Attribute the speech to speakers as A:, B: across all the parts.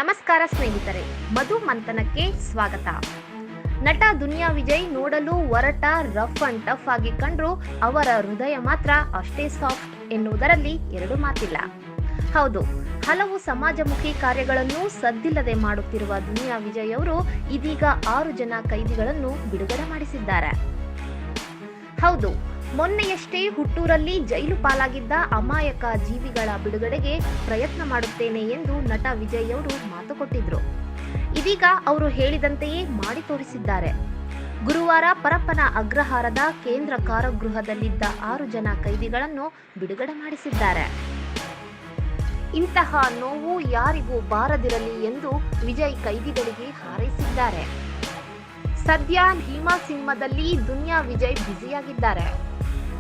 A: ನಮಸ್ಕಾರ ಸ್ನೇಹಿತರೆ, ಮಧು ಮಂಥನಕ್ಕೆ ಸ್ವಾಗತ. ನಟ ದುನಿಯಾ ವಿಜಯ್ ನೋಡಲು ಒರಟ, ರಫ್ ಅಂಡ್ ಟಫ್ ಆಗಿ ಕಂಡ್ರು ಅವರ ಹೃದಯ ಮಾತ್ರ ಅಷ್ಟೇ ಸಾಫ್ಟ್ ಎನ್ನುವುದರಲ್ಲಿ ಎರಡು ಮಾತಿಲ್ಲ. ಹೌದು, ಹಲವು ಸಮಾಜಮುಖಿ ಕಾರ್ಯಗಳನ್ನು ಸದ್ದಿಲ್ಲದೆ ಮಾಡುತ್ತಿರುವ ದುನಿಯಾ ವಿಜಯ್ ಅವರು ಇದೀಗ 6 ಜನ ಕೈದಿಗಳನ್ನು ಬಿಡುಗಡೆ ಮಾಡಿಸಿದ್ದಾರೆ. ಹೌದು, ಮೊನ್ನೆಯಷ್ಟೇ ಹುಟ್ಟೂರಲ್ಲಿ ಜೈಲು ಪಾಲಾಗಿದ್ದ ಅಮಾಯಕ ಜೀವಿಗಳ ಬಿಡುಗಡೆಗೆ ಪ್ರಯತ್ನ ಮಾಡುತ್ತೇನೆ ಎಂದು ನಟ ವಿಜಯ್ ಅವರು ಮಾತು ಕೊಟ್ಟಿದ್ರು. ಇದೀಗ ಅವರು ಹೇಳಿದಂತೆಯೇ ಮಾಡಿ ತೋರಿಸಿದ್ದಾರೆ. ಗುರುವಾರ ಪರಪ್ಪನ ಅಗ್ರಹಾರದ ಕೇಂದ್ರ ಕಾರಾಗೃಹದಲ್ಲಿದ್ದ 6 ಜನ ಕೈದಿಗಳನ್ನು ಬಿಡುಗಡೆ ಮಾಡಿಸಿದ್ದಾರೆ. ಇಂತಹ ನೋವು ಯಾರಿಗೂ ಬಾರದಿರಲಿ ಎಂದು ವಿಜಯ್ ಕೈದಿಗಳಿಗೆ ಹಾರೈಸಿದ್ದಾರೆ. ಸದ್ಯ ಭೀಮಾ ಸಿನಿಮಾದಲ್ಲಿ ದುನಿಯಾ ವಿಜಯ್ ಬ್ಯುಸಿಯಾಗಿದ್ದಾರೆ.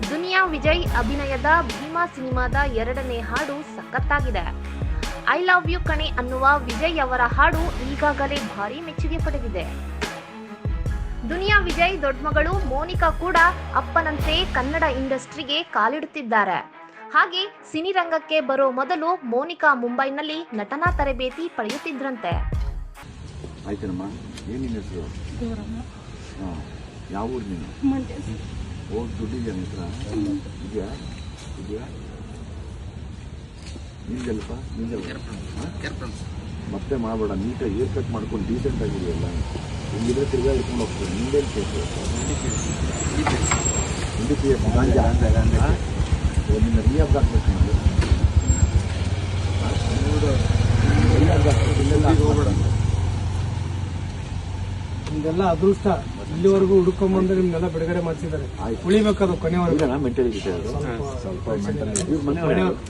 A: ದುನಿಯಾ ವಿಜಯ್ ಅಭಿನಯದ ಭೀಮಾ ಸಿನಿಮಾದ 2ನೇ ಹಾಡು ಸಖತ್ತಾಗಿದೆ. ಐ ಲವ್ ಯು ಕಣೆ ಅನ್ನುವ ವಿಜಯ್ ಅವರ ಹಾಡು ಈಗಾಗಲೇ ಭಾರಿ ಮೆಚ್ಚುಗೆ ಪಡೆದಿದೆ. ದುನಿಯಾ ವಿಜಯ್ ದೊಡ್ಡಮಗಳು ಮೋನಿಕಾ ಕೂಡ ಅಪ್ಪನಂತೆ ಕನ್ನಡ ಇಂಡಸ್ಟ್ರಿಗೆ ಕಾಲಿಡುತ್ತಿದ್ದಾರೆ. ಹಾಗೆ ಸಿನಿರಂಗಕ್ಕೆ ಬರೋ ಮೊದಲು ಮೋನಿಕಾ ಮುಂಬೈನಲ್ಲಿ ನಟನಾ ತರಬೇತಿ ಪಡೆಯುತ್ತಿದ್ರಂತೆ.
B: ಯಾವ ಊರು ನೀನು? ಹೋಗಿ ದುಡ್ಡಿದ್ಯಾ ನಿತ್ರ ಇದೆಯಾ ಇದೆಯಾ ನಿಂದಲ್ಪ ಮತ್ತೆ ಮಾಡಬೇಡ. ನೀಟಾಗಿ ಏರ್ ಕಟ್ ಮಾಡ್ಕೊಂಡು ಡೀಸೆಂಟ್ ಆಗಿದೆಯಲ್ಲ, ಹಿಂಗಿದ್ರೆ ತಿರ್ಗಾ ಇಟ್ಕೊಂಡು ಹೋಗ್ತದೆ. ನಿಂದೇನು ಕೇಸು? ನಿನ್ನ ರಿಯಾಬ್ ಹಾಕ್ಬೇಕು. ಹೋಗ್ಬೇಡ.
C: ನಿಮ್ದೆಲ್ಲ ಅದೃಷ್ಟ. ಇಲ್ಲಿವರೆಗೂ ಹುಡುಕೊಂಬಂದ್ರೆ ನಿಮ್ನೆಲ್ಲ ಬಿಡುಗಡೆ ಮಾಡಿಸಿದ್ದಾರೆ. ಉಳಿಬೇಕದು ಕೊನೆವರೆಗೂ.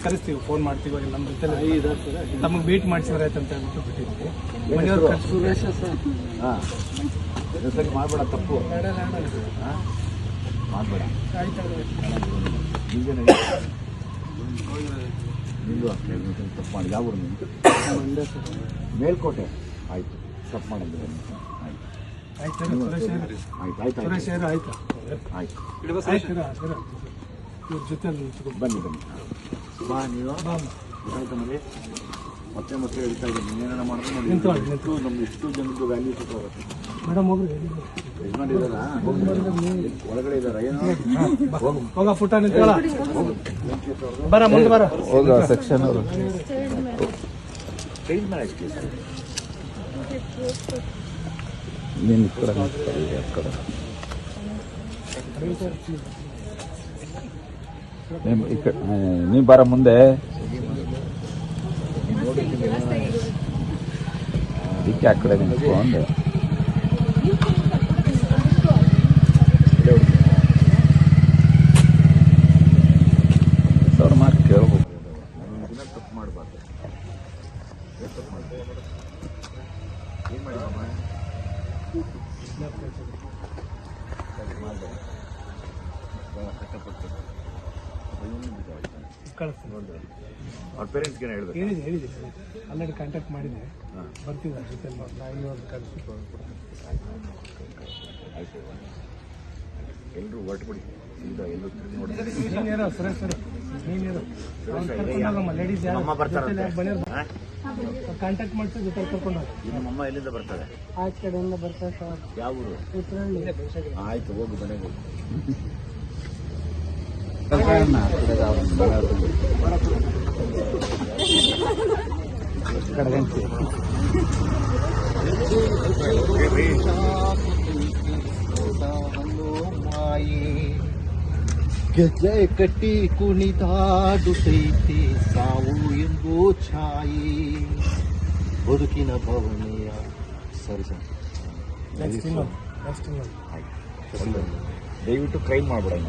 C: ಕರೆಸ್ತೀವಿ, ಫೋನ್ ಮಾಡ್ತೀವಿ. ನಮ್ಮ ಜೊತೆ ನಮಗೆ ಭೇಟಿ ಮಾಡಿಸಿದ್ರೆ ಆಯ್ತಂತ ಹೇಳ್ಬಿಟ್ಟು ಬಿಟ್ಟಿದ್ವಿ. ಮನೆಯವ್ರು
B: ಮಾಡಬೇಡ, ತಪ್ಪು ಮಾಡಬೇಡ. ನಿಂದು ತಪ್ಪು ಮಾಡಿ. ಯಾವ ಊರು ನಿಂದು? ಮೇಲ್ಕೋಟೆ. ಆಯ್ತು, ತಪ್ಪು ಮಾಡಿದ್ರೆ ಬನ್ನಿ ಬಾ. ನೀವು ಮನೆ ಮತ್ತೆ ಹೇಳ್ತಾ ಇದ್ದೀನಿ. ನೀನೇನ ಮಾಡಿದ್ರೆ ನಮ್ಗೆ ಎಷ್ಟು ಜನದ್ದು ವ್ಯಾಲ್ಯೂ ಸಿಕ್ಕೋಗುತ್ತೆ.
C: ಮೇಡಮ್ ಹೋಗ್ರಿ,
B: ಯಜಮಾನಿದಾರ ಒಳಗಡೆ ಇದಾರ? ಏನು
C: ಹೋಗ ಪುಟ್ಟ ನಿಂತ ಬರ ಮುಂದೆ ಬರ.
B: ಹೋಗ ಸೆಕ್ಷನ್ ಅವರು ಚೇಂಜ್ ಮಾಡಿ. ನೀನು ನೀ ಬರ ಮುಂದೆ. ಇದಕ್ಕೆ ಆ ಕಡೆ ನಿಂತ್ಕೊಂಡು ಅವ್ರ ಮಾತು ಕೇಳ್ಬೇಕು. ತಪ್ಪು ಮಾಡಬಾರ್ದು. ಏನು ಮಾಡಿದಮ್ಮ? ಅವ್ರ ಪೇರೆಂಟ್ಸ್ಗೆ ಹೇಳ್ಬೇಕು.
C: ಹೇಳಿದೆ ಆಲ್ರೆಡಿ ಕಾಂಟ್ಯಾಕ್ಟ್ ಮಾಡಿದೆ. ಬರ್ತಿದ್ದಾರೆ ಜೊತೆ ಕಳಿಸಿ.
B: ಆಯ್ತು, ಎಲ್ಲರೂ ಹೊರಟುಬಿಡಿ. ಎಲ್ಲರೂ
C: ನೀನೇರೋ ಸುರೇಶ್ ಸರ್, ನೀನೇರೋ ಲೇಡೀಸ್ ಕಾಂಟ್ಯಾಕ್ಟ್ ಮಾಡ್ತಾ ಜೊತೆ ಕರ್ಕೊಂಡು ಹೋಗಿ.
B: ನಮ್ಮಮ್ಮ ಎಲ್ಲಿಂದ ಬರ್ತಾರೆ?
C: ಆ ಕಡೆಯಿಂದ ಬರ್ತಾರೆ ಸರ್.
B: ಯಾವ ಊರು? ಆಯ್ತು, ಹೋಗು ಮನೆಗೆ.
D: ಗೆಜ್ಜೆ ಕಟ್ಟಿ ಕುಣಿದಾಡುತ್ತೈತೆ ಸಾವು ಎಂಬೋ ಛಾಯಿ ಬದುಕಿನ ಭವನೆಯ ಸರಿಸ.
B: ದಯವಿಟ್ಟು ಕ್ರೈಮ್ ಮಾಡಬೇಡ.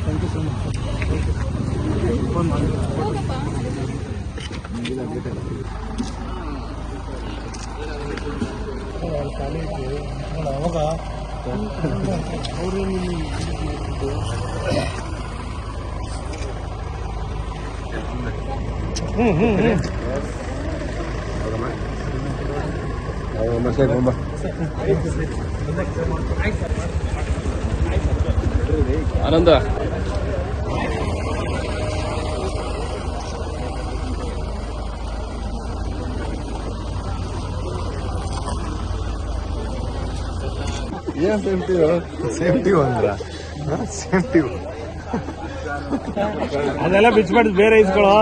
C: Thank you so much. Phone ಮಾಡಿ ಅವಾಗ ಅವರು
D: ಆನಂದ
B: ಏನ್ ಸೇಫ್ಟಿ ಅಂದ್ರ ಸೇಫ್ಟಿ
C: ಅದೆಲ್ಲ ಬಿಚ್ಬಾರ್ದು, ಬೇರೆ ಇಸ್ಕೊಳ್ಳೋ.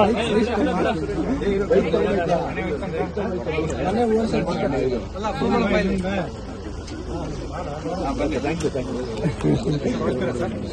B: Thank you